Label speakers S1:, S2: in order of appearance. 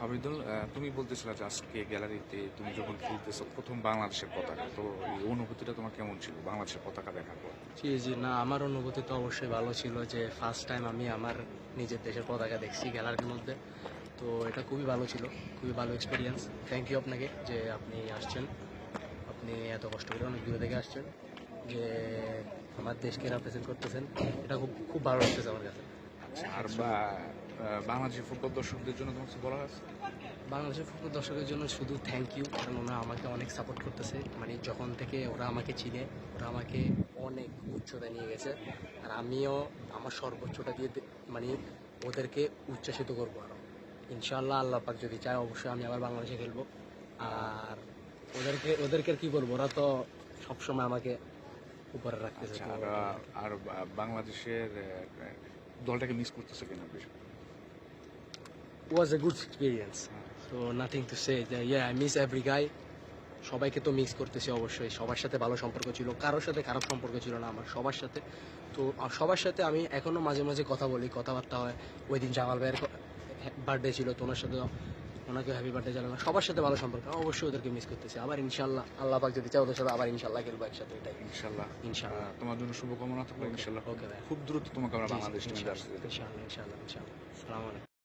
S1: ফারিদুল, তুমি বলতেছিলে যে আজকে গ্যালারিতে তুমি যখন খেলতেছো প্রথম বাংলাদেশের পতাকা, তো এই অনুভূতিটা তোমার কেমন ছিল বাংলাদেশের পতাকা দেখার পর?
S2: জি জি, না আমার অনুভূতি তো অবশ্যই ভালো ছিল যে ফার্স্ট টাইম আমি আমার নিজের দেশের পতাকা দেখছি গ্যালারির মধ্যে। তো এটা খুবই ভালো ছিল, খুবই ভালো এক্সপিরিয়েন্স। থ্যাংক ইউ আপনাকে যে আপনি আসছেন, আপনি এত কষ্ট করে অনেক দূরে থেকে আসছেন, যে আমার দেশকে রিপ্রেজেন্ট করতেছেন। এটা খুব খুব ভালো লাগতেছে আমার কাছে।
S1: আচ্ছা, আর বাংলাদেশের ফুটবল দর্শকদের জন্য তোমার কিছু বলার আছে?
S2: বাংলাদেশের ফুটবল দর্শকের জন্য শুধু থ্যাংক ইউ, কারণ ওরা আমাকে অনেক সাপোর্ট করতেছে। মানে যখন থেকে ওরা আমাকে চিনে, ওরা আমাকে অনেক উচ্চতায় নিয়ে গেছে। আর আমিও আমার সর্বোচ্চটা দিয়ে মানে ওদেরকে উচ্ছ্বাসিত করবো আরও। ইনশাআল্লাহ আল্লাহ পাক যদি চায় অবশ্যই আমি আবার বাংলাদেশে খেলবো। আর ওদেরকে আর কি বলবো, ওরা তো সবসময় আমাকে উপরে রাখতেছে।
S1: আচ্ছা,
S2: তো
S1: আর বাংলাদেশের দলটাকে মিস করতেছো কিনা বেশ?
S2: was a good experience. So nothing to say. Yeah, I miss every guy. সবাইকে তো মিক্স করতেছি অবশ্যই। সবার সাথে ভালো সম্পর্ক ছিল, কারোর সাথে খারাপ সম্পর্ক ছিল না আমার, সবার সাথে। তো সবার সাথে আমি এখনও মাঝে মাঝে কথা বলি, কথাবার্তা হয়। ওই দিন জামাল ভাইয়ের বার্থডে ছিল, তো ওনার সাথে ওনাকে হ্যাপি বার্থডে জানালাম। সবার সাথে ভালো সম্পর্ক, অবশ্যই ওদেরকে মিস করতেছি। আবার ইনশাল্লাহ আল্লাহ পাক যদি চায় ওদের সাথে আবার ইনশাল্লাহ খেলবো একসাথে। এটাই
S1: ইনশাল্লাহ।
S2: ইনশাল্লাহ।
S1: তোমার জন্য শুভকামনা থাকলো। ইনশাল্লাহ
S2: ওকে ভাই,
S1: খুব দ্রুত তোমাকে আমরা বাংলাদেশ টিমে
S2: ইনশাল্লাহ
S1: আসতে দিতে।
S2: ইনশাল্লাহ ইনশাল্লাহ ইনশাল্লাহ। আসসালামু আলাইকুম।